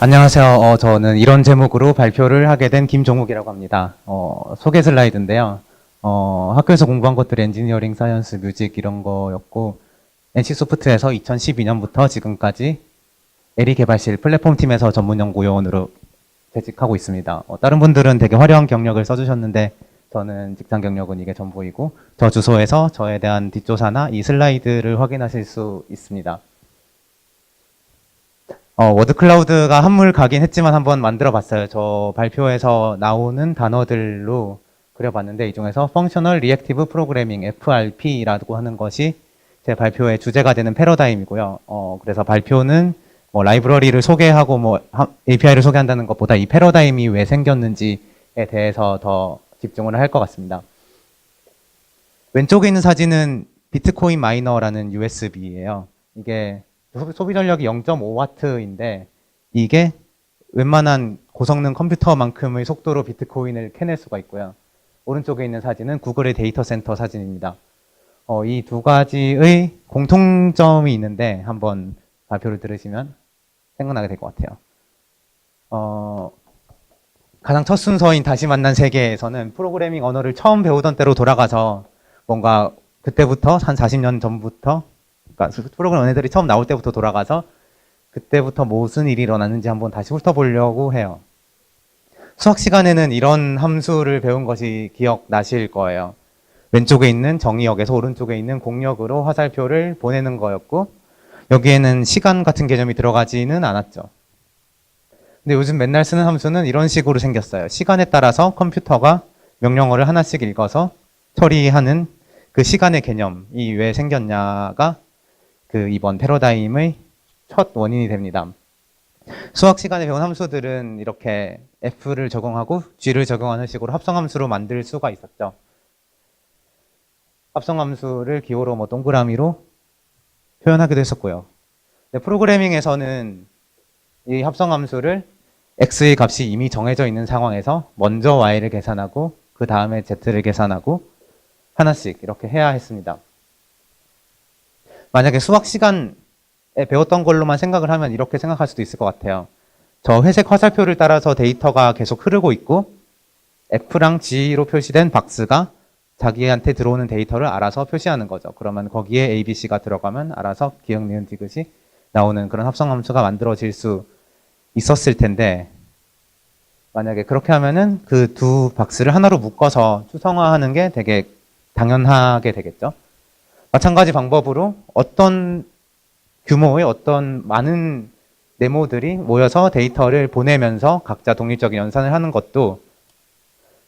안녕하세요. 저는 이런 제목으로 발표를 하게 된 김종욱이라고 합니다. 소개 슬라이드인데요. 학교에서 공부한 것들이 엔지니어링, 사이언스, 뮤직 이런 거였고, NC소프트에서 2012년부터 지금까지 에리 개발실 플랫폼 팀에서 전문 연구요원으로 재직하고 있습니다. 다른 분들은 되게 화려한 경력을 써주셨는데, 저는 직장 경력은 이게 전부이고, 저 주소에서 저에 대한 뒷조사나 이 슬라이드를 확인하실 수 있습니다. 워드 클라우드가 한물 가긴 했지만 한번 만들어 봤어요. 저 발표에서 나오는 단어들로 그려봤는데 이 중에서 Functional Reactive Programming, FRP라고 하는 것이 제 발표의 주제가 되는 패러다임이고요. 그래서 발표는 뭐 라이브러리를 소개하고 뭐 API를 소개한다는 것보다 이 패러다임이 왜 생겼는지에 대해서 더 집중을 할 것 같습니다. 왼쪽에 있는 사진은 비트코인 마이너라는 USB예요. 이게 소비 전력이 0.5W인데 이게 웬만한 고성능 컴퓨터만큼의 속도로 비트코인을 캐낼 수가 있고요. 오른쪽에 있는 사진은 구글의 데이터 센터 사진입니다. 이 두 가지의 공통점이 있는데 한번 발표를 들으시면 생각나게 될 것 같아요. 가장 첫 순서인 다시 만난 세계에서는 프로그래밍 언어를 처음 배우던 때로 돌아가서 뭔가 그때부터 한 40년 전부터 그러니까 프로그램 언어들이 처음 나올 때부터 돌아가서 그때부터 무슨 일이 일어났는지 한번 다시 훑어보려고 해요. 수학 시간에는 이런 함수를 배운 것이 기억나실 거예요. 왼쪽에 있는 정의역에서 오른쪽에 있는 공역으로 화살표를 보내는 거였고 여기에는 시간 같은 개념이 들어가지는 않았죠. 근데 요즘 맨날 쓰는 함수는 이런 식으로 생겼어요. 시간에 따라서 컴퓨터가 명령어를 하나씩 읽어서 처리하는 그 시간의 개념이 왜 생겼냐가 이번 패러다임의 첫 원인이 됩니다. 수학 시간에 배운 함수들은 이렇게 F를 적용하고 G를 적용하는 식으로 합성함수로 만들 수가 있었죠. 합성함수를 기호로 뭐 동그라미로 표현하기도 했었고요. 프로그래밍에서는 이 합성함수를 X의 값이 이미 정해져 있는 상황에서 먼저 Y를 계산하고 그 다음에 Z를 계산하고 하나씩 이렇게 해야 했습니다. 만약에 수학 시간에 배웠던 걸로만 생각을 하면 이렇게 생각할 수도 있을 것 같아요. 저 회색 화살표를 따라서 데이터가 계속 흐르고 있고 F랑 G로 표시된 박스가 자기한테 들어오는 데이터를 알아서 표시하는 거죠. 그러면 거기에 A, B, C가 들어가면 알아서 기억, 니은, 디귿이 나오는 그런 합성함수가 만들어질 수 있었을 텐데 만약에 그렇게 하면은 그 두 박스를 하나로 묶어서 추성화하는 게 되게 당연하게 되겠죠. 마찬가지 방법으로 어떤 규모의 어떤 많은 네모들이 모여서 데이터를 보내면서 각자 독립적인 연산을 하는 것도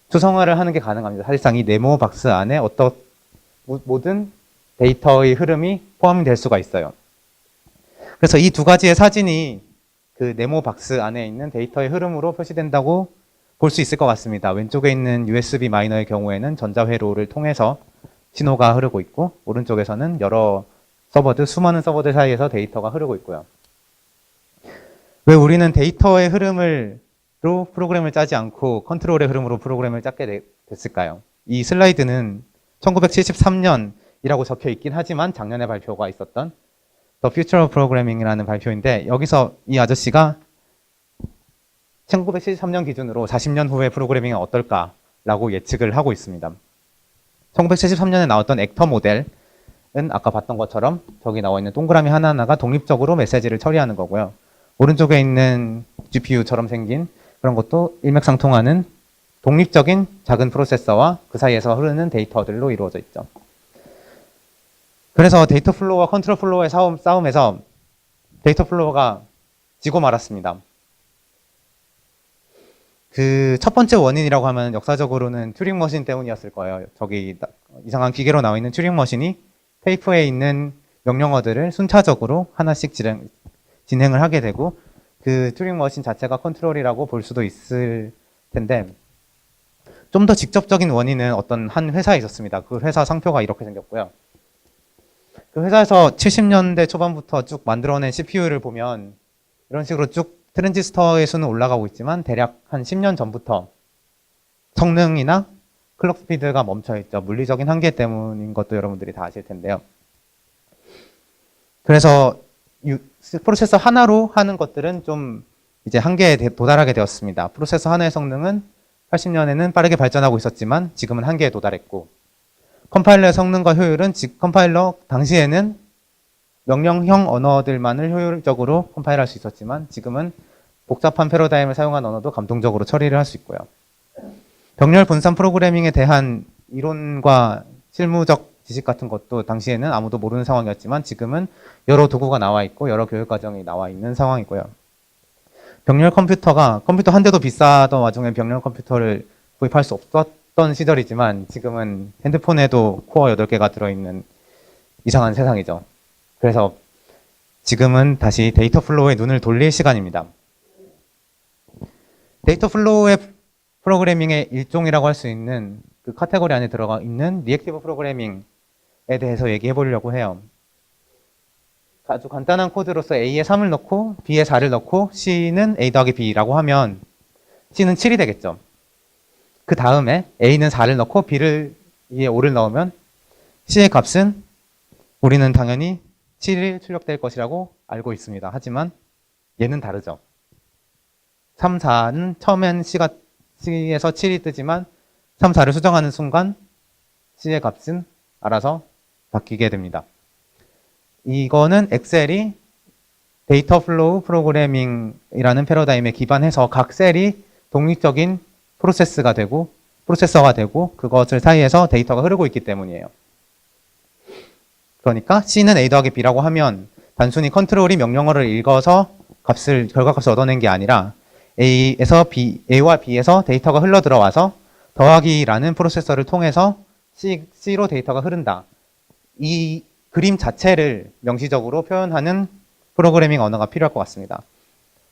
추성화를 하는 게 가능합니다. 사실상 이 네모 박스 안에 어떤 모든 데이터의 흐름이 포함이 될 수가 있어요. 그래서 이 두 가지의 사진이 그 네모 박스 안에 있는 데이터의 흐름으로 표시된다고 볼 수 있을 것 같습니다. 왼쪽에 있는 USB 마이너의 경우에는 전자회로를 통해서 신호가 흐르고 있고 오른쪽에서는 여러 서버들, 수많은 서버들 사이에서 데이터가 흐르고 있고요. 왜 우리는 데이터의 흐름으로 프로그램을 짜지 않고 컨트롤의 흐름으로 프로그램을 짰게 됐을까요? 이 슬라이드는 1973년이라고 적혀 있긴 하지만 작년에 발표가 있었던 The Future of Programming이라는 발표인데 여기서 이 아저씨가 1973년 기준으로 40년 후에 프로그래밍은 어떨까라고 예측을 하고 있습니다. 1973년에 나왔던 액터 모델은 아까 봤던 것처럼 저기 나와 있는 동그라미 하나하나가 독립적으로 메시지를 처리하는 거고요. 오른쪽에 있는 GPU처럼 생긴 그런 것도 일맥상통하는 독립적인 작은 프로세서와 그 사이에서 흐르는 데이터들로 이루어져 있죠. 그래서 데이터 플로우와 컨트롤 플로우의 싸움에서 데이터 플로우가 지고 말았습니다. 그 첫 번째 원인이라고 하면 역사적으로는 튜링 머신 때문이었을 거예요. 저기 이상한 기계로 나와 있는 튜링 머신이 테이프에 있는 명령어들을 순차적으로 하나씩 진행을 하게 되고 그 튜링 머신 자체가 컨트롤이라고 볼 수도 있을 텐데 좀 더 직접적인 원인은 어떤 한 회사에 있었습니다. 그 회사 상표가 이렇게 생겼고요. 그 회사에서 70년대 초반부터 쭉 만들어낸 CPU를 보면 이런 식으로 쭉 트랜지스터의 수는 올라가고 있지만 대략 한 10년 전부터 성능이나 클럭 스피드가 멈춰있죠. 물리적인 한계 때문인 것도 여러분들이 다 아실 텐데요. 그래서 프로세서 하나로 하는 것들은 좀 이제 한계에 도달하게 되었습니다. 프로세서 하나의 성능은 80년에는 빠르게 발전하고 있었지만 지금은 한계에 도달했고, 컴파일러의 성능과 효율은 컴파일러 당시에는 명령형 언어들만을 효율적으로 컴파일할 수 있었지만 지금은 복잡한 패러다임을 사용한 언어도 감동적으로 처리를 할 수 있고요. 병렬 분산 프로그래밍에 대한 이론과 실무적 지식 같은 것도 당시에는 아무도 모르는 상황이었지만 지금은 여러 도구가 나와 있고 여러 교육 과정이 나와 있는 상황이고요. 병렬 컴퓨터 한 대도 비싸던 와중에 병렬 컴퓨터를 구입할 수 없었던 시절이지만 지금은 핸드폰에도 코어 8개가 들어있는 이상한 세상이죠. 그래서 지금은 다시 데이터 플로우에 눈을 돌릴 시간입니다. 데이터 플로우의 프로그래밍의 일종이라고 할 수 있는 그 카테고리 안에 들어가 있는 리액티브 프로그래밍에 대해서 얘기해 보려고 해요. 아주 간단한 코드로서 A에 3을 넣고 B에 4를 넣고 C는 A 더하기 B라고 하면 C는 7이 되겠죠. 그 다음에 A는 4를 넣고 B에 5를 넣으면 C의 값은 우리는 당연히 7이 출력될 것이라고 알고 있습니다. 하지만 얘는 다르죠. 3, 4는 처음엔 C에서 7이 뜨지만 3, 4를 수정하는 순간 C의 값은 알아서 바뀌게 됩니다. 이거는 엑셀이 데이터 플로우 프로그래밍이라는 패러다임에 기반해서 각 셀이 독립적인 프로세서가 되고 그것을 사이에서 데이터가 흐르고 있기 때문이에요. 그러니까 C는 A 더하기 B라고 하면 단순히 컨트롤이 명령어를 읽어서 결과값을 얻어낸 게 아니라 A와 B에서 데이터가 흘러 들어와서 더하기라는 프로세서를 통해서 C로 데이터가 흐른다. 이 그림 자체를 명시적으로 표현하는 프로그래밍 언어가 필요할 것 같습니다.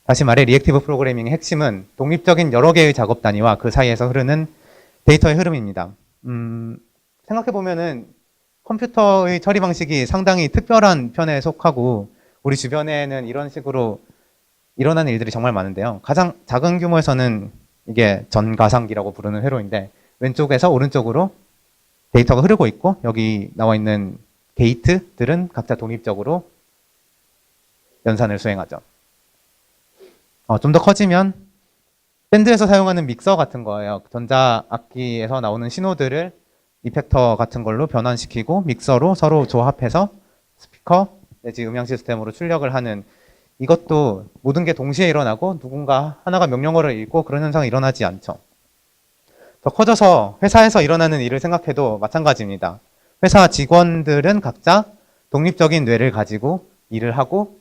다시 말해 리액티브 프로그래밍의 핵심은 독립적인 여러 개의 작업 단위와 그 사이에서 흐르는 데이터의 흐름입니다. 생각해보면은 컴퓨터의 처리 방식이 상당히 특별한 편에 속하고 우리 주변에는 이런 식으로 일어나는 일들이 정말 많은데요. 가장 작은 규모에서는 이게 전가상기라고 부르는 회로인데 왼쪽에서 오른쪽으로 데이터가 흐르고 있고 여기 나와 있는 게이트들은 각자 독립적으로 연산을 수행하죠. 좀 더 커지면 밴드에서 사용하는 믹서 같은 거예요. 전자악기에서 나오는 신호들을 이펙터 같은 걸로 변환시키고 믹서로 서로 조합해서 스피커 내지 음향 시스템으로 출력을 하는, 이것도 모든 게 동시에 일어나고 누군가 하나가 명령어를 읽고 그런 현상이 일어나지 않죠. 더 커져서 회사에서 일어나는 일을 생각해도 마찬가지입니다. 회사 직원들은 각자 독립적인 뇌를 가지고 일을 하고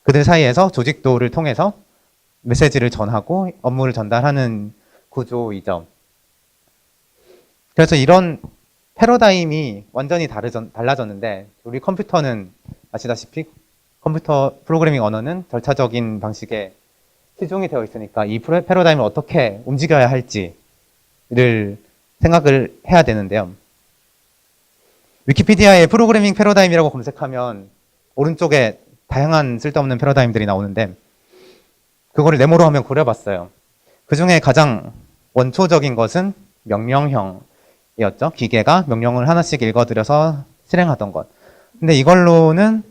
그들 사이에서 조직도를 통해서 메시지를 전하고 업무를 전달하는 구조이죠. 그래서 이런 패러다임이 완전히 달라졌는데 우리 컴퓨터는 아시다시피 컴퓨터 프로그래밍 언어는 절차적인 방식에 치중이 되어 있으니까 이 패러다임을 어떻게 움직여야 할지를 생각을 해야 되는데요. 위키피디아에 프로그래밍 패러다임이라고 검색하면 오른쪽에 다양한 쓸데없는 패러다임들이 나오는데 그거를 네모로 한번 그려봤어요. 그 중에 가장 원초적인 것은 명령형이었죠. 기계가 명령을 하나씩 읽어들여서 실행하던 것. 근데 이걸로는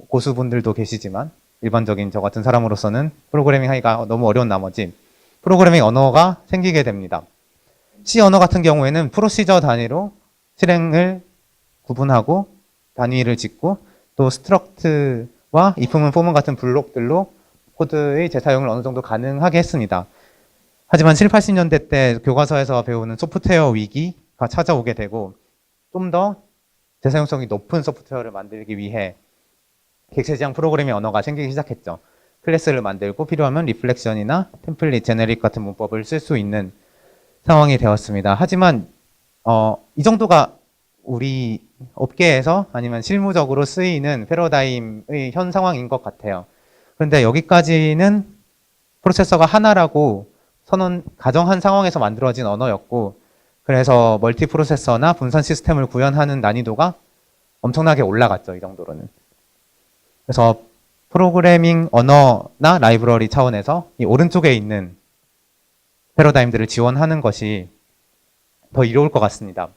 고수분들도 계시지만 일반적인 저 같은 사람으로서는 프로그래밍 하기가 너무 어려운 나머지 프로그래밍 언어가 생기게 됩니다. C 언어 같은 경우에는 프로시저 단위로 실행을 구분하고 단위를 짓고 또 스트럭트와 if문, for문 같은 블록들로 코드의 재사용을 어느 정도 가능하게 했습니다. 하지만 7, 80년대 때 교과서에서 배우는 소프트웨어 위기가 찾아오게 되고 좀 더 재사용성이 높은 소프트웨어를 만들기 위해 객체지향 프로그래밍 언어가 생기기 시작했죠. 클래스를 만들고 필요하면 리플렉션이나 템플릿, 제네릭 같은 문법을 쓸 수 있는 상황이 되었습니다. 하지만 이 정도가 우리 업계에서 아니면 실무적으로 쓰이는 패러다임의 현 상황인 것 같아요. 그런데 여기까지는 프로세서가 하나라고 가정한 상황에서 만들어진 언어였고 그래서 멀티 프로세서나 분산 시스템을 구현하는 난이도가 엄청나게 올라갔죠. 이 정도로는. 그래서 프로그래밍 언어나 라이브러리 차원에서 이 오른쪽에 있는 패러다임들을 지원하는 것이 더 이로울 것 같습니다.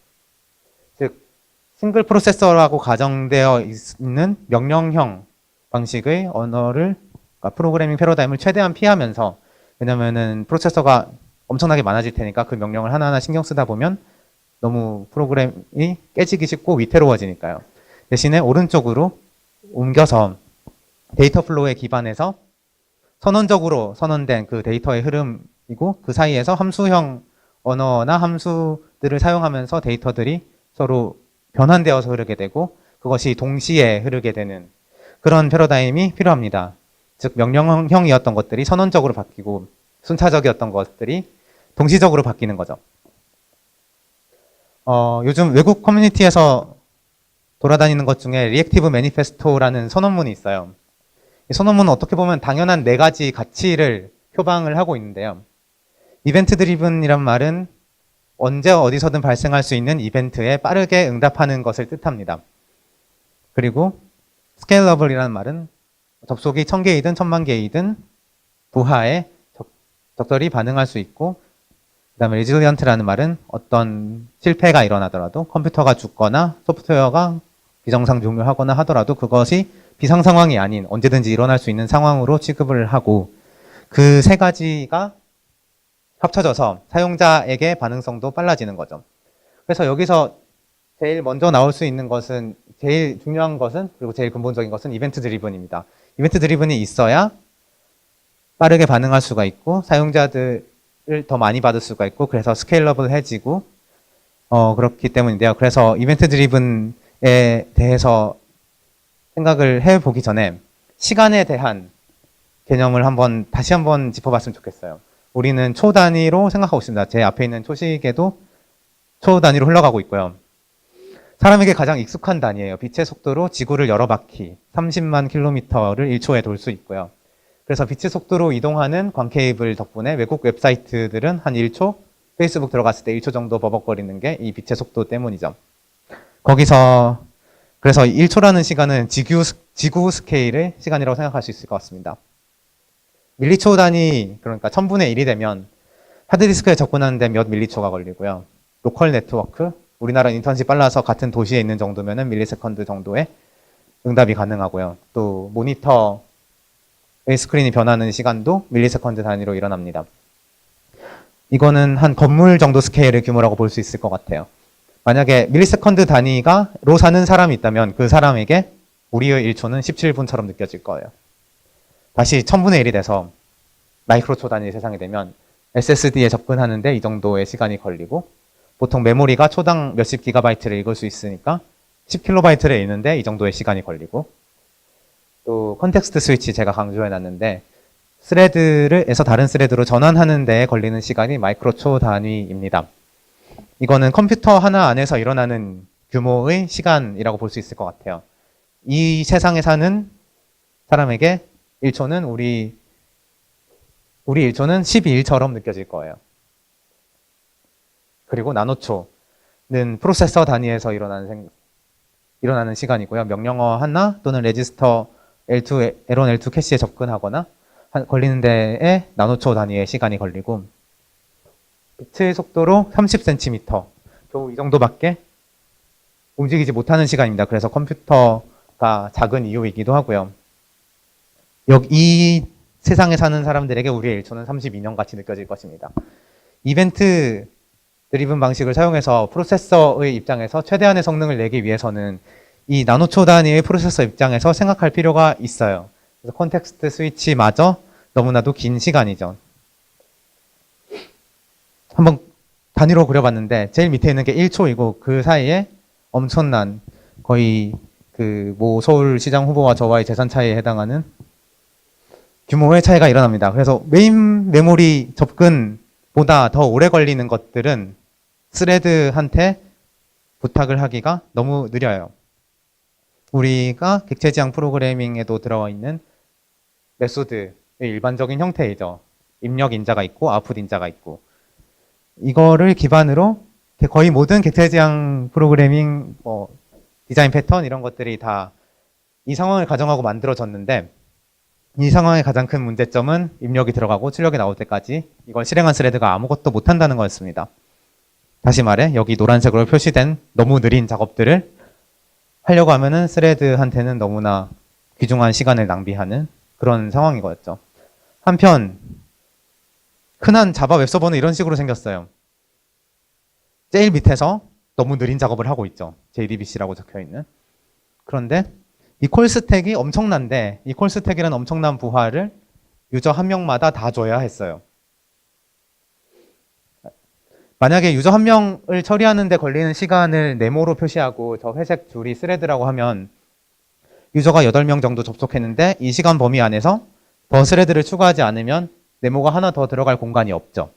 즉, 싱글 프로세서라고 가정되어 있는 명령형 방식의 언어를 그러니까 프로그래밍 패러다임을 최대한 피하면서, 왜냐면은 프로세서가 엄청나게 많아질 테니까 그 명령을 하나하나 신경 쓰다 보면 너무 프로그램이 깨지기 쉽고 위태로워지니까요. 대신에 오른쪽으로 옮겨서 데이터 플로우에 기반해서 선언적으로 선언된 그 데이터의 흐름이고, 그 사이에서 함수형 언어나 함수들을 사용하면서 데이터들이 서로 변환되어서 흐르게 되고, 그것이 동시에 흐르게 되는 그런 패러다임이 필요합니다. 즉 명령형이었던 것들이 선언적으로 바뀌고 순차적이었던 것들이 동시적으로 바뀌는 거죠. 요즘 외국 커뮤니티에서 돌아다니는 것 중에 리액티브 매니페스토라는 선언문이 있어요. 이 선언문은 어떻게 보면 당연한 4가지 가치를 표방을 하고 있는데요. 이벤트 드리븐이란 말은 언제 어디서든 발생할 수 있는 이벤트에 빠르게 응답하는 것을 뜻합니다. 그리고 스케일러블이라는 말은 접속이 1000개이든 10,000개이든 부하에 적절히 반응할 수 있고, 그 다음에 레질리언트라는 말은 어떤 실패가 일어나더라도 컴퓨터가 죽거나 소프트웨어가 비정상 종료하거나 하더라도 그것이 비상 상황이 아닌 언제든지 일어날 수 있는 상황으로 취급을 하고, 그 3가지가 합쳐져서 사용자에게 반응성도 빨라지는 거죠. 그래서 여기서 제일 먼저 나올 수 있는 것은, 제일 중요한 것은, 그리고 제일 근본적인 것은 이벤트 드리븐입니다. 이벤트 드리븐이 있어야 빠르게 반응할 수가 있고 사용자들을 더 많이 받을 수가 있고, 그래서 스케일러블해지고 그렇기 때문인데요. 그래서 이벤트 드리븐에 대해서 생각을 해보기 전에 시간에 대한 개념을 다시 한번 짚어봤으면 좋겠어요. 우리는 초 단위로 생각하고 있습니다. 제 앞에 있는 초시계도 초 단위로 흘러가고 있고요. 사람에게 가장 익숙한 단위예요. 빛의 속도로 지구를 여러 바퀴 30만 킬로미터를 1초에 돌 수 있고요. 그래서 빛의 속도로 이동하는 광케이블 덕분에 외국 웹사이트들은 한 1초, 페이스북 들어갔을 때 1초 정도 버벅거리는 게 이 빛의 속도 때문이죠. 거기서 그래서 1초라는 시간은 지구 스케일의 시간이라고 생각할 수 있을 것 같습니다. 밀리초 단위, 그러니까 1000분의 1이 되면 하드디스크에 접근하는데 몇 밀리초가 걸리고요. 로컬 네트워크, 우리나라 인터넷이 빨라서 같은 도시에 있는 정도면은 밀리세컨드 정도의 응답이 가능하고요. 또 모니터의 스크린이 변하는 시간도 밀리세컨드 단위로 일어납니다. 이거는 한 건물 정도 스케일의 규모라고 볼 수 있을 것 같아요. 만약에 밀리세컨드 단위로 사는 사람이 있다면 그 사람에게 우리의 1초는 17분처럼 느껴질 거예요. 다시 1000분의 1이 돼서 마이크로초 단위 세상이 되면 SSD에 접근하는데 이 정도의 시간이 걸리고, 보통 메모리가 초당 몇십 기가바이트를 읽을 수 있으니까 10kB를 읽는데 이 정도의 시간이 걸리고, 또 컨텍스트 스위치 제가 강조해놨는데 스레드에서 다른 스레드로 전환하는 데에 걸리는 시간이 마이크로초 단위입니다. 이거는 컴퓨터 하나 안에서 일어나는 규모의 시간이라고 볼 수 있을 것 같아요. 이 세상에 사는 사람에게 1초는 우리 1초는 12일처럼 느껴질 거예요. 그리고 나노초는 프로세서 단위에서 일어나는 시간이고요. 명령어 하나 또는 레지스터 L2, L1, L2 캐시에 접근하거나 걸리는 데에 나노초 단위의 시간이 걸리고, 빛의 속도로 30cm, 겨우 이 정도밖에 움직이지 못하는 시간입니다. 그래서 컴퓨터가 작은 이유이기도 하고요. 이 세상에 사는 사람들에게 우리의 1초는 32년 같이 느껴질 것입니다. 이벤트 드리븐 방식을 사용해서 프로세서의 입장에서 최대한의 성능을 내기 위해서는 이 나노초 단위의 프로세서 입장에서 생각할 필요가 있어요. 그래서 컨텍스트 스위치마저 너무나도 긴 시간이죠. 한번 단위로 그려봤는데 제일 밑에 있는 게 1초이고 그 사이에 엄청난 거의 모 서울시장 후보와 저와의 재산 차이에 해당하는 규모의 차이가 일어납니다. 그래서 메인 메모리 접근보다 더 오래 걸리는 것들은 스레드한테 부탁을 하기가 너무 느려요. 우리가 객체지향 프로그래밍에도 들어와 있는 메소드의 일반적인 형태이죠. 입력 인자가 있고 아웃풋 인자가 있고, 이거를 기반으로 거의 모든 객체지향 프로그래밍 디자인 패턴 이런 것들이 다 이 상황을 가정하고 만들어졌는데, 이 상황의 가장 큰 문제점은 입력이 들어가고 출력이 나올 때까지 이걸 실행한 스레드가 아무것도 못한다는 거였습니다. 다시 말해 여기 노란색으로 표시된 너무 느린 작업들을 하려고 하면은 스레드한테는 너무나 귀중한 시간을 낭비하는 그런 상황이었죠. 한편 흔한 자바 웹서버는 이런 식으로 생겼어요. 제일 밑에서 너무 느린 작업을 하고 있죠. JDBC라고 적혀있는. 그런데 이 콜스택이 엄청난데 이 콜스택이라는 엄청난 부하를 유저 한 명마다 다 줘야 했어요. 만약에 유저 한 명을 처리하는 데 걸리는 시간을 네모로 표시하고 저 회색 줄이 스레드라고 하면 유저가 8명 정도 접속했는데 이 시간 범위 안에서 더 스레드를 추가하지 않으면 네모가 하나 더 들어갈 공간이 없죠.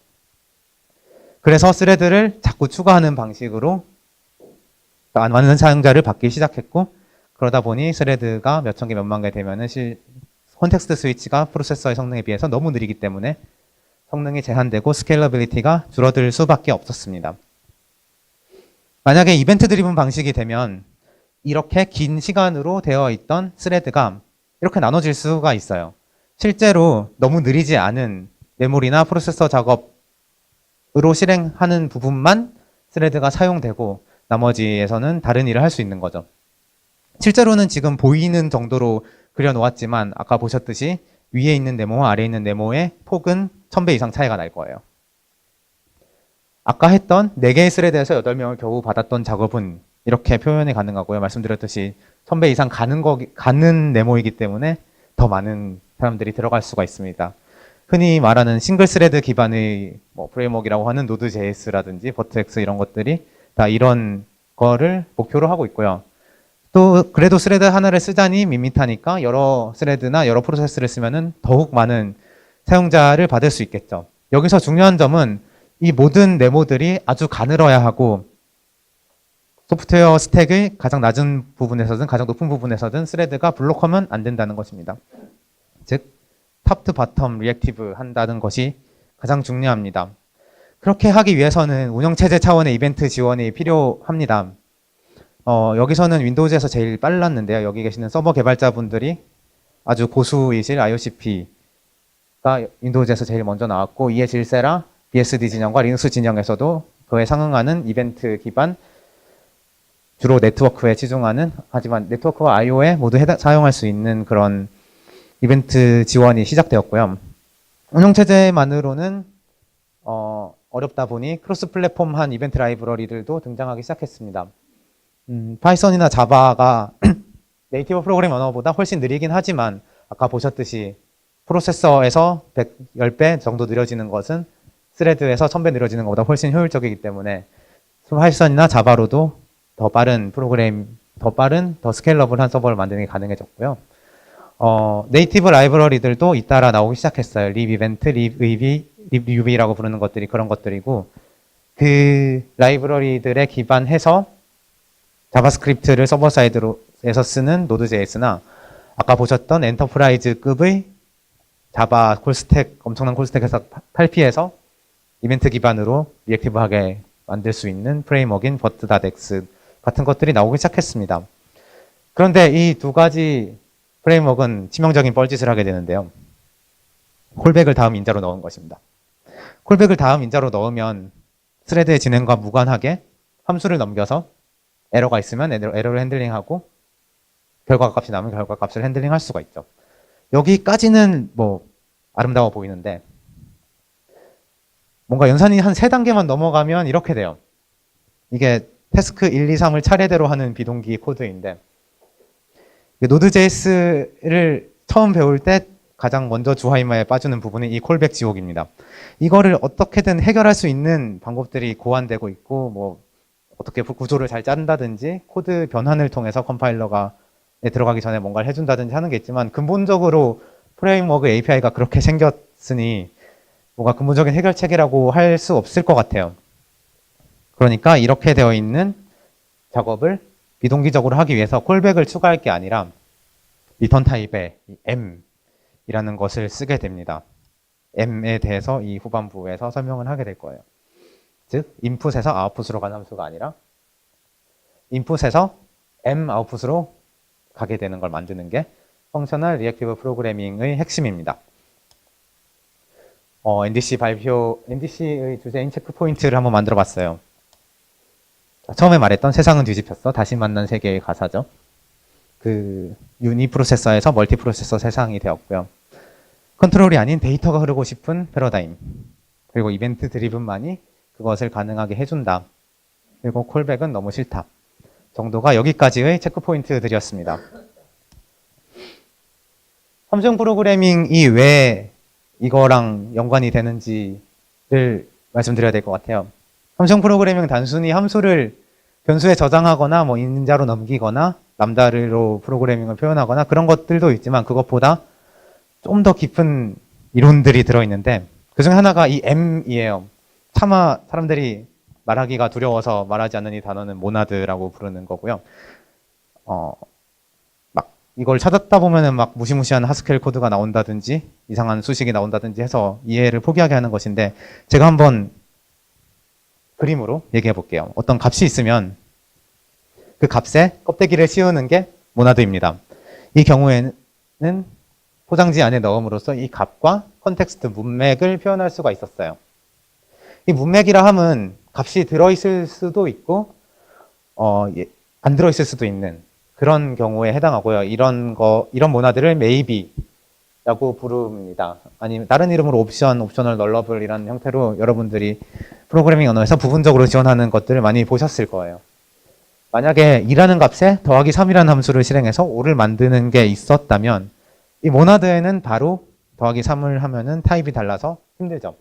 그래서 스레드를 자꾸 추가하는 방식으로 많은 사용자를 받기 시작했고 그러다 보니 스레드가 몇천 개, 몇만 개 되면은 컨텍스트 스위치가 프로세서의 성능에 비해서 너무 느리기 때문에 성능이 제한되고 스케일러빌리티가 줄어들 수밖에 없었습니다. 만약에 이벤트 드리븐 방식이 되면 이렇게 긴 시간으로 되어 있던 스레드가 이렇게 나눠질 수가 있어요. 실제로 너무 느리지 않은 메모리나 프로세서 작업으로 실행하는 부분만 스레드가 사용되고 나머지에서는 다른 일을 할 수 있는 거죠. 실제로는 지금 보이는 정도로 그려놓았지만 아까 보셨듯이 위에 있는 네모와 아래에 있는 네모의 폭은 1000배 이상 차이가 날 거예요. 아까 했던 4개의 스레드에서 8명을 겨우 받았던 작업은 이렇게 표현이 가능하고요. 말씀드렸듯이 1000배 이상 가는 네모이기 때문에 더 많은 사람들이 들어갈 수가 있습니다. 흔히 말하는 싱글 스레드 기반의 프레임워크라고 하는 노드.js라든지 버트X 이런 것들이 다 이런 거를 목표로 하고 있고요. 또 그래도 스레드 하나를 쓰자니 밋밋하니까 여러 스레드나 여러 프로세스를 쓰면은 더욱 많은 사용자를 받을 수 있겠죠. 여기서 중요한 점은 이 모든 네모들이 아주 가늘어야 하고 소프트웨어 스택의 가장 낮은 부분에서든 가장 높은 부분에서든 스레드가 블록하면 안 된다는 것입니다. 즉 탑 투 바텀 리액티브 한다는 것이 가장 중요합니다. 그렇게 하기 위해서는 운영체제 차원의 이벤트 지원이 필요합니다. 여기서는 윈도우즈에서 제일 빨랐는데요. 여기 계시는 서버 개발자분들이 아주 고수이실 IOCP가 윈도우즈에서 제일 먼저 나왔고 이에 질세라 BSD 진영과 리눅스 진영에서도 그에 상응하는 이벤트 기반 주로 네트워크에 치중하는 하지만 네트워크와 IO에 모두 사용할 수 있는 그런 이벤트 지원이 시작되었고요. 운영체제만으로는 어렵다 보니 크로스 플랫폼한 이벤트 라이브러리들도 등장하기 시작했습니다. 파이썬이나 자바가 네이티브 프로그램 언어보다 훨씬 느리긴 하지만 아까 보셨듯이 프로세서에서 10배 정도 느려지는 것은 스레드에서 1000배 느려지는 것보다 훨씬 효율적이기 때문에 파이썬이나 자바로도 더 빠른 프로그램, 더 스케일러블한 서버를 만드는 게 가능해졌고요. 네이티브 라이브러리들도 잇따라 나오기 시작했어요. 립이벤트, 립유비라고 부르는 것들이 그런 것들이고 그 라이브러리들에 기반해서 자바스크립트를 서버 사이드에서 쓰는 노드.js나 아까 보셨던 엔터프라이즈급의 자바 콜스택, 엄청난 콜스택에서 8P에서 이벤트 기반으로 리액티브하게 만들 수 있는 프레임워크인 버트.x 같은 것들이 나오기 시작했습니다. 그런데 이 두 가지 프레임워크는 치명적인 뻘짓을 하게 되는데요. 콜백을 다음 인자로 넣은 것입니다. 콜백을 다음 인자로 넣으면 스레드의 진행과 무관하게 함수를 넘겨서 에러가 있으면 에러를 핸들링하고 결과값이 나오면 결과값을 핸들링할 수가 있죠. 여기까지는 아름다워 보이는데 뭔가 연산이 한 3단계만 넘어가면 이렇게 돼요. 이게 태스크 1, 2, 3을 차례대로 하는 비동기 코드인데 노드.js를 처음 배울 때 가장 먼저 주하이마에 빠지는 부분이 이 콜백 지옥입니다. 이거를 어떻게든 해결할 수 있는 방법들이 고안되고 있고 어떻게 구조를 잘 짠다든지 코드 변환을 통해서 컴파일러가 들어가기 전에 뭔가를 해준다든지 하는 게 있지만 근본적으로 프레임워크 API가 그렇게 생겼으니 뭔가 근본적인 해결책이라고 할 수 없을 것 같아요. 그러니까 이렇게 되어 있는 작업을 비동기적으로 하기 위해서 콜백을 추가할 게 아니라 리턴 타입의 M이라는 것을 쓰게 됩니다. M에 대해서 이 후반부에서 설명을 하게 될 거예요. 즉 인풋에서 아웃풋으로 가는 함수가 아니라 인풋에서 M 아웃풋으로 가게 되는 걸 만드는 게 펑셔널 리액티브 프로그래밍의 핵심입니다. NDC의 주제인 체크포인트를 한번 만들어 봤어요. 처음에 말했던 세상은 뒤집혔어. 다시 만난 세계의 가사죠. 그 유니 프로세서에서 멀티 프로세서 세상이 되었고요. 컨트롤이 아닌 데이터가 흐르고 싶은 패러다임. 그리고 이벤트 드리븐만이 그것을 가능하게 해준다. 그리고 콜백은 너무 싫다. 정도가 여기까지의 체크포인트들이었습니다. 함정 프로그래밍이 왜 이거랑 연관이 되는지를 말씀드려야 될 것 같아요. 함정 프로그래밍은 단순히 함수를 변수에 저장하거나 뭐 인자로 넘기거나 람다로 프로그래밍을 표현하거나 그런 것들도 있지만 그것보다 좀 더 깊은 이론들이 들어있는데 그 중에 하나가 이 M이에요. 차마 사람들이 말하기가 두려워서 말하지 않는 이 단어는 모나드라고 부르는 거고요. 막 이걸 찾았다 보면은 막 무시무시한 하스켈 코드가 나온다든지 이상한 수식이 나온다든지 해서 이해를 포기하게 하는 것인데 제가 한번 그림으로 얘기해 볼게요. 어떤 값이 있으면 그 값에 껍데기를 씌우는 게 모나드입니다. 이 경우에는 포장지 안에 넣음으로써 이 값과 컨텍스트 문맥을 표현할 수가 있었어요. 이 문맥이라 함은 값이 들어있을 수도 있고 안 들어있을 수도 있는 그런 경우에 해당하고요. 이런 모나드를 maybe라고 부릅니다. 아니면 다른 이름으로 옵셔널 널러블이라는 형태로 여러분들이 프로그래밍 언어에서 부분적으로 지원하는 것들을 많이 보셨을 거예요. 만약에 2라는 값에 더하기 3이라는 함수를 실행해서 5를 만드는 게 있었다면 이 모나드에는 바로 더하기 3을 하면은 타입이 달라서 힘들죠.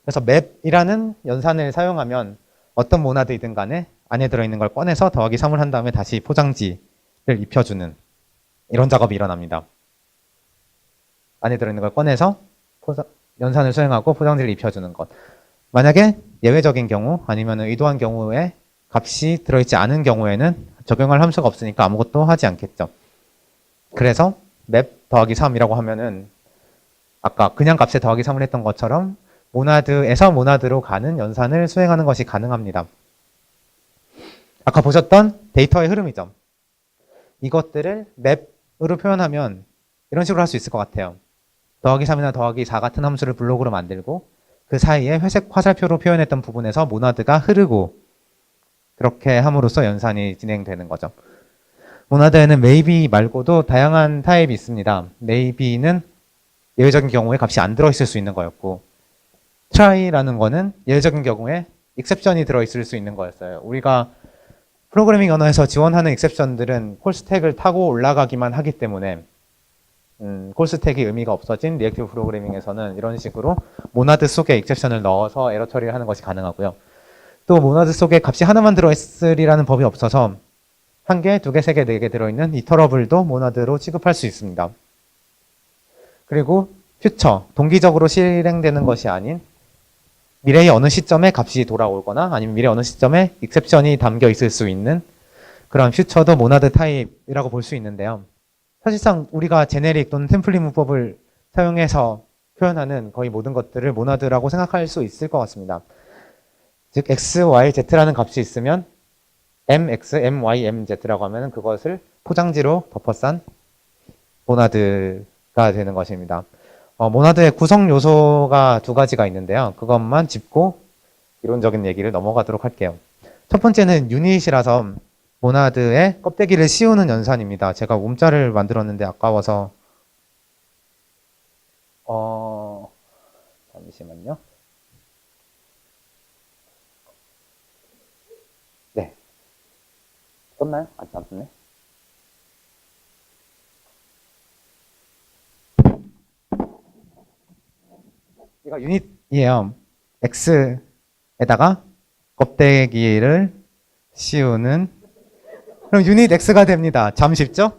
그래서 맵이라는 연산을 사용하면 어떤 모나드이든 간에 안에 들어있는 걸 꺼내서 더하기 3을 한 다음에 다시 포장지를 입혀주는 이런 작업이 일어납니다. 안에 들어있는 걸 꺼내서 연산을 수행하고 포장지를 입혀주는 것. 만약에 예외적인 경우 아니면 의도한 경우에 값이 들어있지 않은 경우에는 적용할 함수가 없으니까 아무것도 하지 않겠죠. 그래서 맵 더하기 3이라고 하면은 아까 그냥 값에 더하기 3을 했던 것처럼 모나드에서 모나드로 가는 연산을 수행하는 것이 가능합니다. 아까 보셨던 데이터의 흐름이죠. 이것들을 맵으로 표현하면 이런 식으로 할 수 있을 것 같아요. 더하기 3이나 더하기 4 같은 함수를 블록으로 만들고 그 사이에 회색 화살표로 표현했던 부분에서 모나드가 흐르고 그렇게 함으로써 연산이 진행되는 거죠. 모나드에는 maybe 말고도 다양한 타입이 있습니다. maybe는 예외적인 경우에 값이 안 들어있을 수 있는 거였고 try라는 거는 예외적인 경우에 exception이 들어있을 수 있는 거였어요. 우리가 프로그래밍 언어에서 지원하는 exception들은 콜스택을 타고 올라가기만 하기 때문에 콜스택이 의미가 없어진 리액티브 프로그래밍에서는 이런 식으로 모나드 속에 exception을 넣어서 에러 처리를 하는 것이 가능하고요. 또 모나드 속에 값이 하나만 들어있으리라는 법이 없어서 1개, 2개, 3개, 4개 들어있는 이터러블도 모나드로 취급할 수 있습니다. 그리고 퓨처, 동기적으로 실행되는 것이 아닌 미래의 어느 시점에 값이 돌아오거나 아니면 미래의 어느 시점에 익셉션이 담겨 있을 수 있는 그런 퓨처도 모나드 타입이라고 볼 수 있는데요. 사실상 우리가 제네릭 또는 템플릿 문법을 사용해서 표현하는 거의 모든 것들을 모나드라고 생각할 수 있을 것 같습니다. 즉 x, y, z라는 값이 있으면 mx, my, mz라고 하면 그것을 포장지로 덮어싼 모나드가 되는 것입니다. 모나드의 구성 요소가 2가지가 있는데요. 그것만 짚고 이론적인 얘기를 넘어가도록 할게요. 첫 번째는 유닛이라서 모나드의 껍데기를 씌우는 연산입니다. 제가 움자를 만들었는데 아까워서 잠시만요. 네. 떴나요? 안 떴네. 이거 유닛이에요. x에다가 껍데기를 씌우는 그럼 유닛 x가 됩니다. 참 쉽죠?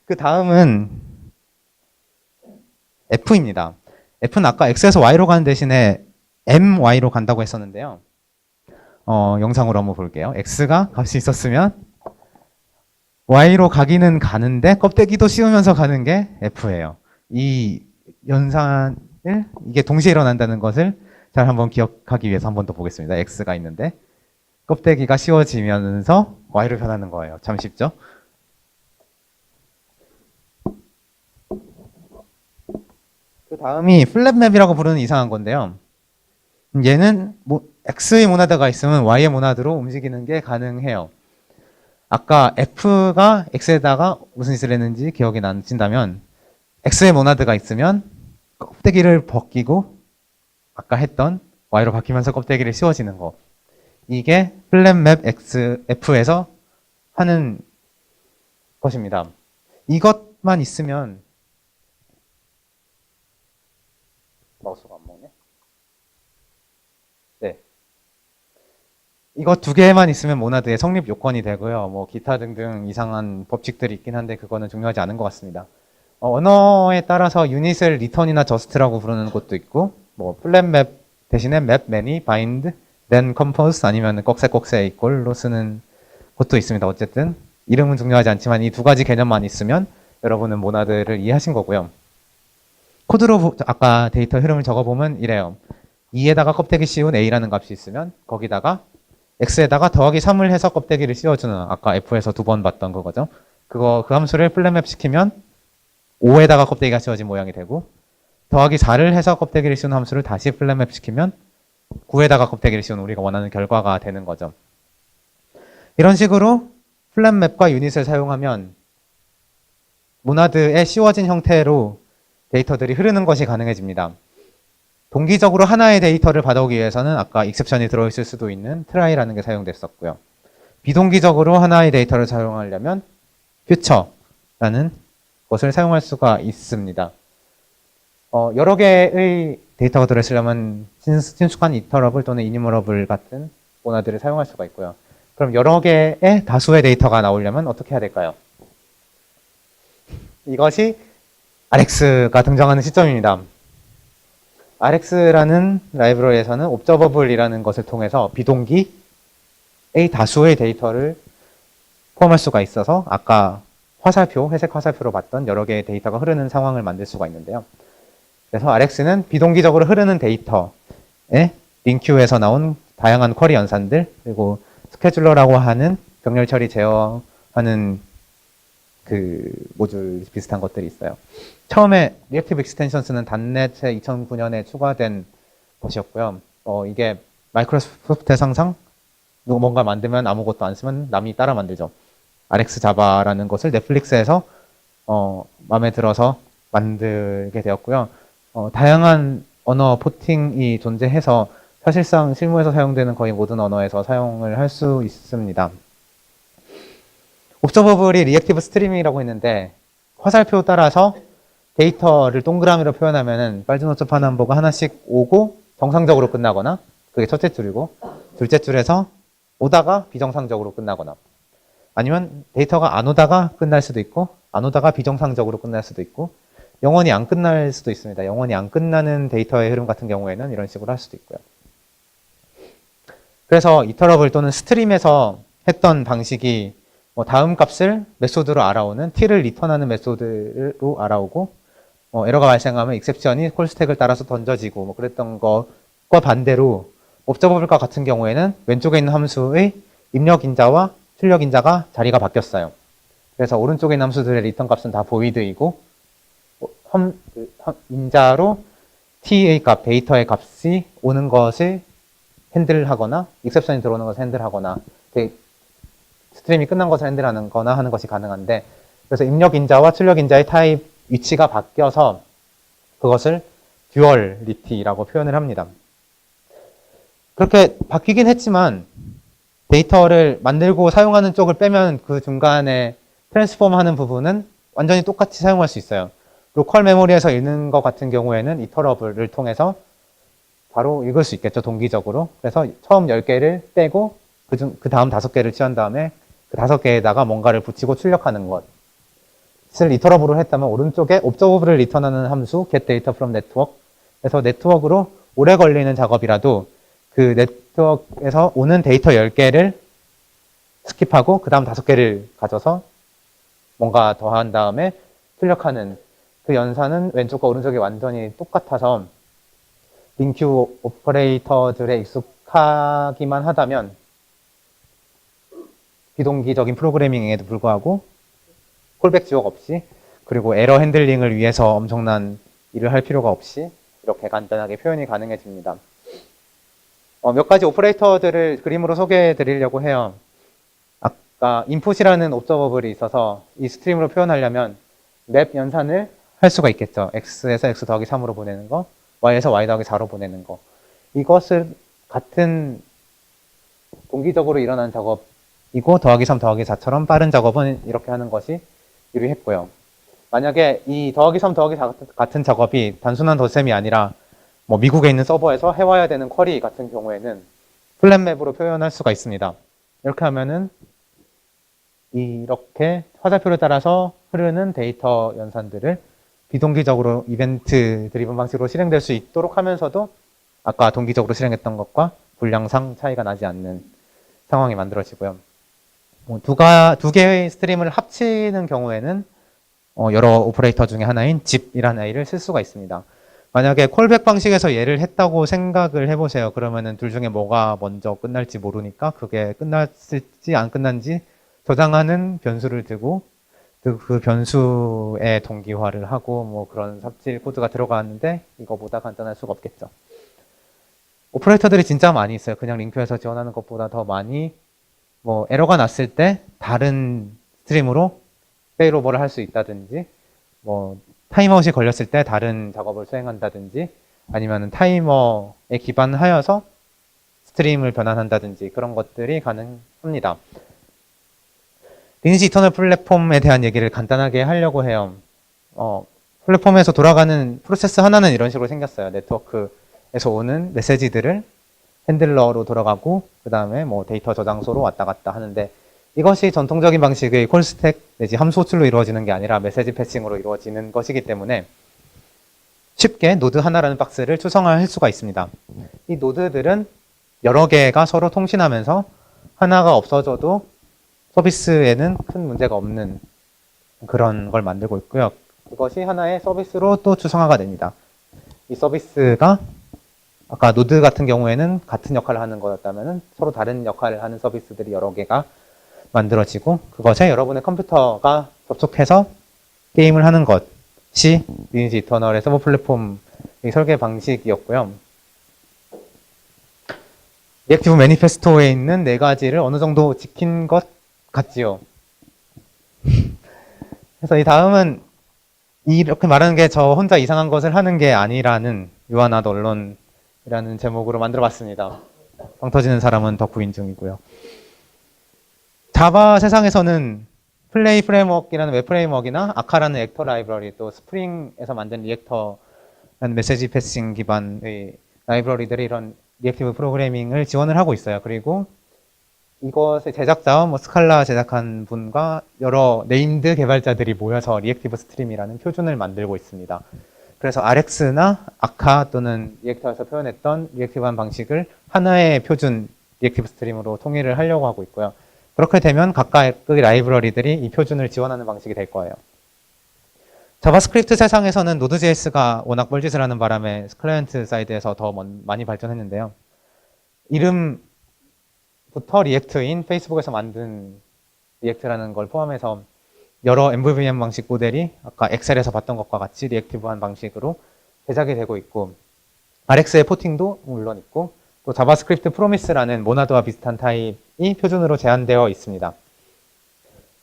그 다음은 f입니다. f는 아까 x에서 y로 가는 대신에 my로 간다고 했었는데요. 영상으로 한번 볼게요. x가 값이 있었으면 y로 가기는 가는데 껍데기도 씌우면서 가는 게 f예요. 이 연산을 이게 동시에 일어난다는 것을 잘 한번 기억하기 위해서 한 번 더 보겠습니다. x가 있는데 껍데기가 씌워지면서 y로 변하는 거예요. 참 쉽죠? 그 다음이 플랫맵이라고 부르는 이상한 건데요. 얘는 x의 모나드가 있으면 y의 모나드로 움직이는 게 가능해요. 아까 F가 X에다가 무슨 짓을 했는지 기억이 나신다면 X의 모나드가 있으면 껍데기를 벗기고 아까 했던 Y로 바뀌면서 껍데기를 씌워지는 거. 이게 플랫맵 F에서 하는 것입니다. 이것만 있으면 마우스가 안 먹네. 네. 이거 두 개만 있으면 모나드의 성립 요건이 되고요. 뭐 기타 등등 이상한 법칙들이 있긴 한데 그거는 중요하지 않은 것 같습니다. 언어에 따라서 유닛을 리턴이나 저스트라고 부르는 것도 있고, 뭐 플랫맵 대신에 맵, 매니, 바인드, then compose 아니면 꺽쇠꺽쇠 이꼴로 쓰는 것도 있습니다. 어쨌든 이름은 중요하지 않지만 이 두 가지 개념만 있으면 여러분은 모나드를 이해하신 거고요. 코드로 아까 데이터 흐름을 적어보면 이래요. 2에다가 껍데기 씌운 A라는 값이 있으면 거기다가 X에다가 더하기 3을 해서 껍데기를 씌워주는 아까 F에서 두 번 봤던 그거죠. 그 함수를 플랫맵 시키면 5에다가 껍데기가 씌워진 모양이 되고 더하기 4를 해서 껍데기를 씌운 함수를 다시 플랫맵 시키면 9에다가 껍데기를 씌운 우리가 원하는 결과가 되는 거죠. 이런 식으로 플랫맵과 유닛을 사용하면 모나드에 씌워진 형태로 데이터들이 흐르는 것이 가능해집니다. 동기적으로 하나의 데이터를 받아오기 위해서는 아까 익셉션이 들어있을 수도 있는 try라는 게 사용됐었고요. 비동기적으로 하나의 데이터를 사용하려면 future라는 것을 사용할 수가 있습니다. 여러 개의 데이터가 들어있으려면 친숙한 이터러블 또는 이니머러블 같은 모나드를 사용할 수가 있고요. 그럼 여러 개의 다수의 데이터가 나오려면 어떻게 해야 될까요? 이것이 RX가 등장하는 시점입니다. RX라는 라이브러리에서는 observable이라는 것을 통해서 비동기의 다수의 데이터를 포함할 수가 있어서 아까 화살표, 회색 화살표로 봤던 여러 개의 데이터가 흐르는 상황을 만들 수가 있는데요. 그래서 RX는 비동기적으로 흐르는 데이터에 링큐에서 나온 다양한 쿼리 연산들 그리고 스케줄러라고 하는 병렬 처리 제어하는 그 모듈 비슷한 것들이 있어요. 처음에 리액티브 익스텐션스는 단넷에 2009년에 추가된 것이었고요. 이게 마이크로소프트의 상상 뭔가 만들면 아무것도 안 쓰면 남이 따라 만들죠. RX 자바라는 것을 넷플릭스에서 마음에 들어서 만들게 되었고요. 다양한 언어 포팅이 존재해서 사실상 실무에서 사용되는 거의 모든 언어에서 사용을 할 수 있습니다. 옵저버블이 리액티브 스트리밍이라고 했는데 화살표 따라서 데이터를 동그라미로 표현하면은 빨주노트 파남보가 하나씩 오고 정상적으로 끝나거나 그게 첫째 줄이고 둘째 줄에서 오다가 비정상적으로 끝나거나 아니면 데이터가 안 오다가 끝날 수도 있고 안 오다가 비정상적으로 끝날 수도 있고 영원히 안 끝날 수도 있습니다. 영원히 안 끝나는 데이터의 흐름 같은 경우에는 이런 식으로 할 수도 있고요. 그래서 이터러블 또는 스트림에서 했던 방식이 다음 값을 메소드로 알아오는 t를 리턴하는 메소드로 알아오고 에러가 발생하면 익셉션이 콜스택을 따라서 던져지고 그랬던 것과 반대로 옵저버블과 같은 경우에는 왼쪽에 있는 함수의 입력 인자와 출력 인자가 자리가 바뀌었어요. 그래서 오른쪽에 있는 함수들의 리턴 값은 다 보이드이고 인자로 t의 값, 데이터의 값이 오는 것을 핸들하거나 익셉션이 들어오는 것을 핸들하거나 스트림이 끝난 것을 핸들하는 거나 하는 것이 가능한데 그래서 입력 인자와 출력 인자의 타입 위치가 바뀌어서 그것을 듀얼리티라고 표현을 합니다. 그렇게 바뀌긴 했지만 데이터를 만들고 사용하는 쪽을 빼면 그 중간에 트랜스폼 하는 부분은 완전히 똑같이 사용할 수 있어요. 로컬 메모리에서 읽는 것 같은 경우에는 이터러블을 통해서 바로 읽을 수 있겠죠, 동기적으로. 그래서 처음 10개를 빼고 그 다음 5개를 취한 다음에 그 5개에다가 뭔가를 붙이고 출력하는 것을 이터러블로 했다면 오른쪽에 observable을 리턴하는 함수 getData from network 그래서 네트워크로 오래 걸리는 작업이라도 그 네트워크에서 오는 데이터 10개를 스킵하고 그 다음 5개를 가져서 뭔가 더한 다음에 출력하는 그 연산은 왼쪽과 오른쪽이 완전히 똑같아서 링큐 오퍼레이터들에 익숙하기만 하다면 비동기적인 프로그래밍에도 불구하고 콜백 지역 없이 그리고 에러 핸들링을 위해서 엄청난 일을 할 필요가 없이 이렇게 간단하게 표현이 가능해집니다. 몇 가지 오퍼레이터들을 그림으로 소개해 드리려고 해요. 그러니까 input이라는 옵저버블이 있어서 이 스트림으로 표현하려면 맵 연산을 할 수가 있겠죠. x에서 x 더하기 3으로 보내는 거, y에서 y 더하기 4로 보내는 거. 이것을 같은 동기적으로 일어난 작업이고 더하기 3 더하기 4처럼 빠른 작업은 이렇게 하는 것이 유리했고요. 만약에 이 더하기 3 더하기 4 같은 작업이 단순한 덧셈이 아니라 뭐 미국에 있는 서버에서 해와야 되는 쿼리 같은 경우에는 플랫맵으로 표현할 수가 있습니다. 이렇게 하면은 이렇게 화살표를 따라서 흐르는 데이터 연산들을 비동기적으로 이벤트 드리븐 방식으로 실행될 수 있도록 하면서도 아까 동기적으로 실행했던 것과 분량상 차이가 나지 않는 상황이 만들어지고요. 두 개의 스트림을 합치는 경우에는 여러 오퍼레이터 중에 하나인 zip이라는 A를 쓸 수가 있습니다. 만약에 콜백 방식에서 얘를 했다고 생각을 해보세요. 그러면은 둘 중에 뭐가 먼저 끝날지 모르니까 그게 끝났을지 안 끝난지 저장하는 변수를 두고 그 변수의 동기화를 하고 뭐 그런 삽질 코드가 들어가는데 이거보다 간단할 수가 없겠죠. 오퍼레이터들이 진짜 많이 있어요. 그냥 링크에서 지원하는 것보다 더 많이 뭐 에러가 났을 때 다른 스트림으로 페일오버를 할 수 있다든지 뭐 타임아웃이 걸렸을 때 다른 작업을 수행한다든지 아니면 타이머에 기반하여서 스트림을 변환한다든지 그런 것들이 가능합니다. 리니지 이터널 플랫폼에 대한 얘기를 간단하게 하려고 해요. 플랫폼에서 돌아가는 프로세스 하나는 이런 식으로 생겼어요. 네트워크에서 오는 메시지들을 핸들러로 돌아가고 그 다음에 뭐 데이터 저장소로 왔다 갔다 하는데 이것이 전통적인 방식의 콜스택 내지 함수 호출로 이루어지는 게 아니라 메시지 패싱으로 이루어지는 것이기 때문에 쉽게 노드 하나라는 박스를 추성할 수가 있습니다. 이 노드들은 여러 개가 서로 통신하면서 하나가 없어져도 서비스에는 큰 문제가 없는 그런 걸 만들고 있고요. 그것이 하나의 서비스로 또 추성화가 됩니다. 이 서비스가 아까 노드 같은 경우에는 같은 역할을 하는 거였다면 서로 다른 역할을 하는 서비스들이 여러 개가 만들어지고 그것에 여러분의 컴퓨터가 접속해서 게임을 하는 것이 리니지 이터널의 서버 플랫폼 설계 방식이었고요. 리액티브 매니페스토에 있는 4가지를 어느 정도 지킨 것 같지요. 그래서 이 다음은 이렇게 말하는 게 저 혼자 이상한 것을 하는 게 아니라는 유아나 언론이라는 제목으로 만들어 봤습니다. 빵 터지는 사람은 덕후 인증이고요. 자바 세상에서는 플레이 프레임워크라는 웹 프레임워크나 아카라는 액터 라이브러리 또 스프링에서 만든 리액터라는 메시지 패싱 기반의 라이브러리들이 이런 리액티브 프로그래밍을 지원을 하고 있어요. 그리고 이것의 제작자와 뭐 스칼라 제작한 분과 여러 네임드 개발자들이 모여서 리액티브 스트림이라는 표준을 만들고 있습니다. 그래서 RX나 아카 또는 리액터에서 표현했던 리액티브한 방식을 하나의 표준 리액티브 스트림으로 통일을 하려고 하고 있고요. 그렇게 되면 각각의 라이브러리들이 이 표준을 지원하는 방식이 될 거예요. 자바스크립트 세상에서는 노드.js가 워낙 뻘짓을 하는 바람에 클라이언트 사이드에서 더 많이 발전했는데요. 이름부터 리액트인 페이스북에서 만든 리액트라는 걸 포함해서 여러 MVVM 방식 모델이 아까 엑셀에서 봤던 것과 같이 리액티브한 방식으로 제작이 되고 있고 RX의 포팅도 물론 있고 또 자바스크립트 프로미스라는 모나드와 비슷한 타입이 표준으로 제한되어 있습니다.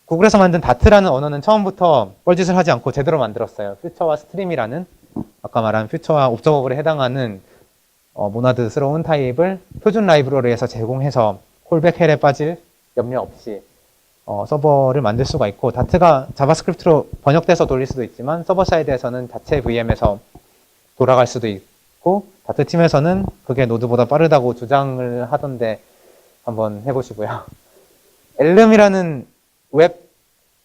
구글에서 만든 다트라는 언어는 처음부터 뻘짓을 하지 않고 제대로 만들었어요. 퓨처와 스트림이라는 아까 말한 퓨처와 옵저버블에 해당하는 모나드스러운 타입을 표준 라이브러리에서 제공해서 콜백 헬에 빠질 염려 없이 서버를 만들 수가 있고 다트가 자바스크립트로 번역돼서 돌릴 수도 있지만 서버 사이드에서는 자체 VM에서 돌아갈 수도 있고 다트 팀에서는 그게 노드보다 빠르다고 주장을 하던데 한번 해보시고요. 엘름이라는 웹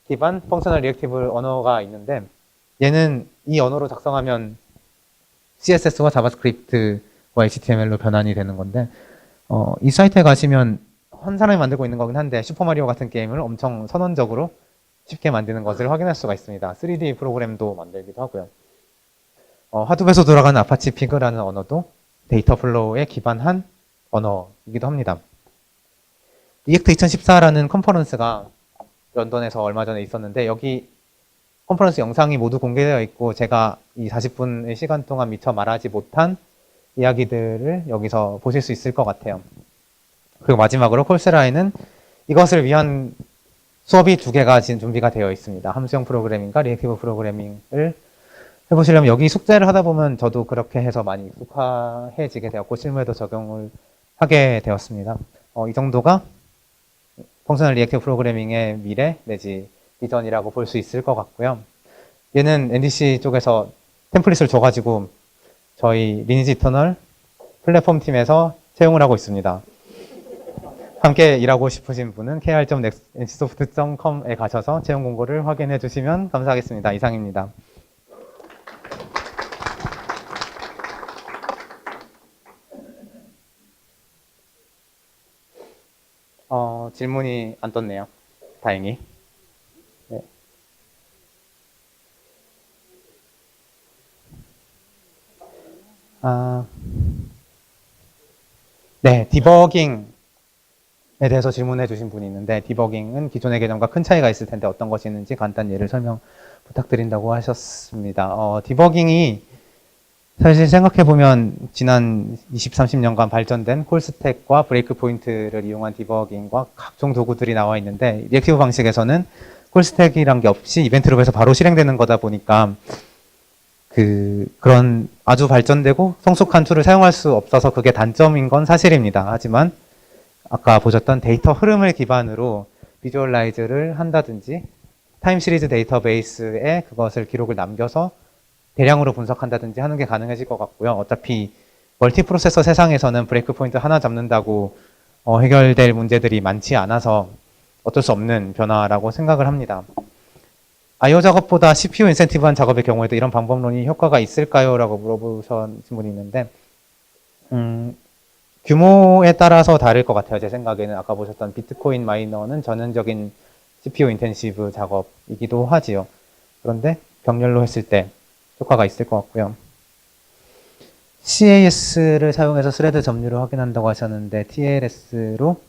기반 펑셔널 리액티브 언어가 있는데 얘는 이 언어로 작성하면 CSS와 자바스크립트와 HTML로 변환이 되는 건데 이 사이트에 가시면 한 사람이 만들고 있는 거긴 한데 슈퍼마리오 같은 게임을 엄청 선언적으로 쉽게 만드는 것을 확인할 수가 있습니다. 3D 프로그램도 만들기도 하고요. 하둡에서 돌아가는 아파치 피그라는 언어도 데이터 플로우에 기반한 언어이기도 합니다. 리액트 2014라는 컨퍼런스가 런던에서 얼마 전에 있었는데 여기 컨퍼런스 영상이 모두 공개되어 있고 제가 이 40분의 시간 동안 미처 말하지 못한 이야기들을 여기서 보실 수 있을 것 같아요. 그리고 마지막으로 콜세라에는 이것을 위한 수업이 두 개가 지금 준비가 되어 있습니다. 함수형 프로그래밍과 리액티브 프로그래밍을 해보시려면 여기 숙제를 하다 보면 저도 그렇게 해서 많이 익숙해지게 되었고 실무에도 적용을 하게 되었습니다. 이 정도가 펑셔널 리액티브 프로그래밍의 미래 내지 비전이라고 볼 수 있을 것 같고요. 얘는 NDC 쪽에서 템플릿을 줘가지고 저희 리니지 이터널 플랫폼 팀에서 채용을 하고 있습니다. 함께 일하고 싶으신 분은 kr.ncsoft.com에 가셔서 채용 공고를 확인해 주시면 감사하겠습니다. 이상입니다. 질문이 안 떴네요. 다행히. 네. 네, 디버깅에 대해서 질문해 주신 분이 있는데, 디버깅은 기존의 개념과 큰 차이가 있을 텐데 어떤 것이 있는지 간단 예를 설명 부탁드린다고 하셨습니다. 디버깅이 사실 생각해보면 지난 20, 30년간 발전된 콜스택과 브레이크 포인트를 이용한 디버깅과 각종 도구들이 나와 있는데, 리액티브 방식에서는 콜스택이란 게 없이 이벤트 룹에서 바로 실행되는 거다 보니까 그런 아주 발전되고 성숙한 툴을 사용할 수 없어서 그게 단점인 건 사실입니다. 하지만 아까 보셨던 데이터 흐름을 기반으로 비주얼라이즈를 한다든지 타임 시리즈 데이터베이스에 그것을 기록을 남겨서 대량으로 분석한다든지 하는 게 가능해질 것 같고요. 어차피 멀티 프로세서 세상에서는 브레이크 포인트 하나 잡는다고 해결될 문제들이 많지 않아서 어쩔 수 없는 변화라고 생각을 합니다. IO 작업보다 CPU 인센티브한 작업의 경우에도 이런 방법론이 효과가 있을까요? 라고 물어보신 분이 있는데 규모에 따라서 다를 것 같아요. 제 생각에는 아까 보셨던 비트코인 마이너는 전형적인 CPU 인텐시브 작업이기도 하지요. 그런데 병렬로 했을 때 효과가 있을 것 같고요. CAS를 사용해서 스레드 점유를 확인한다고 하셨는데 TLS로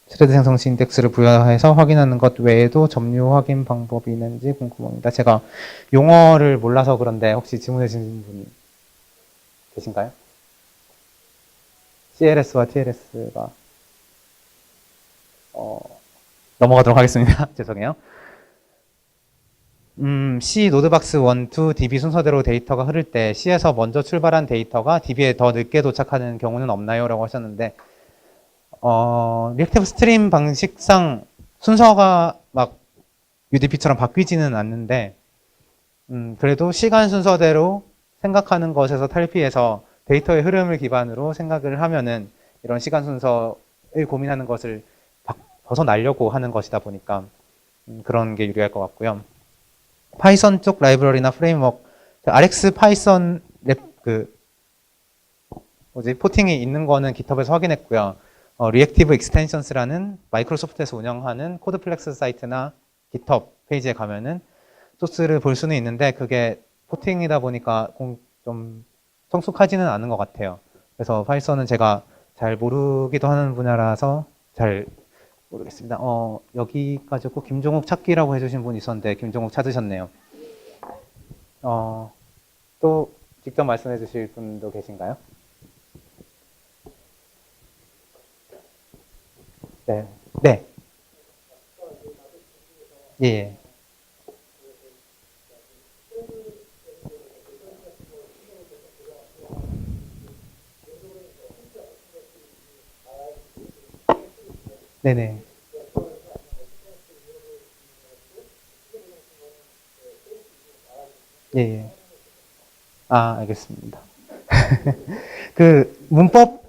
스레드 생성 시 인덱스를 부여해서 확인하는 것 외에도 점유 확인 방법이 있는지 궁금합니다. 제가 용어를 몰라서 그런데 혹시 질문해 주신 분 계신가요? CLS와 TLS가 넘어가도록 하겠습니다. 죄송해요. C 노드박스 1, 2, DB 순서대로 데이터가 흐를 때 C에서 먼저 출발한 데이터가 DB에 더 늦게 도착하는 경우는 없나요? 라고 하셨는데 리액티브 스트림 방식상 순서가 막 UDP처럼 바뀌지는 않는데 그래도 시간 순서대로 생각하는 것에서 탈피해서 데이터의 흐름을 기반으로 생각을 하면은 이런 시간 순서를 고민하는 것을 벗어나려고 하는 것이다 보니까 그런 게 유리할 것 같고요. 파이썬 쪽 라이브러리나 프레임워크, RX 파이썬 포팅이 있는 거는 GitHub에서 확인했고요. 리액티브 익스텐션스라는 마이크로소프트에서 운영하는 코드플렉스 사이트나 GitHub 페이지에 가면은 소스를 볼 수는 있는데 그게 포팅이다 보니까 좀 성숙하지는 않은 것 같아요. 그래서 파이썬은 제가 잘 모르기도 하는 분야라서 잘 모르겠습니다. 여기까지였고 김종욱 찾기라고 해주신 분이 있었는데 김종욱 찾으셨네요. 또 직접 말씀해 주실 분도 계신가요? 네. 네. 예. 네네. 예. 예. 알겠습니다. 문법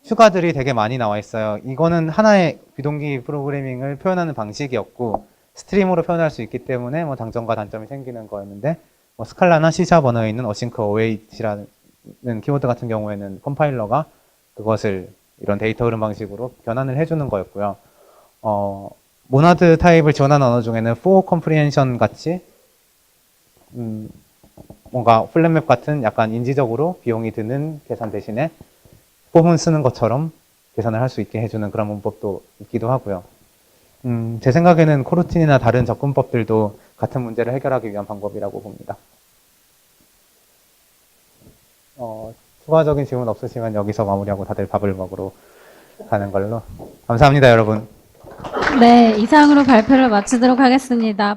휴가들이 되게 많이 나와 있어요. 이거는 하나의 비동기 프로그래밍을 표현하는 방식이었고 스트림으로 표현할 수 있기 때문에 뭐 장점과 단점이 생기는 거였는데 스칼라나 C샵 언어에 있는 어싱크 어웨이트라는 키워드 같은 경우에는 컴파일러가 그것을 이런 데이터 흐름 방식으로 변환을 해주는 거였고요. 모나드 타입을 지원하는 언어 중에는 for comprehension 같이 뭔가 플랫맵 같은 약간 인지적으로 비용이 드는 계산 대신에 폼은 쓰는 것처럼 계산을 할 수 있게 해주는 그런 문법도 있기도 하고요. 제 생각에는 코르틴이나 다른 접근법들도 같은 문제를 해결하기 위한 방법이라고 봅니다. 추가적인 질문 없으시면 여기서 마무리하고 다들 밥을 먹으러 가는 걸로. 감사합니다, 여러분. 네, 이상으로 발표를 마치도록 하겠습니다.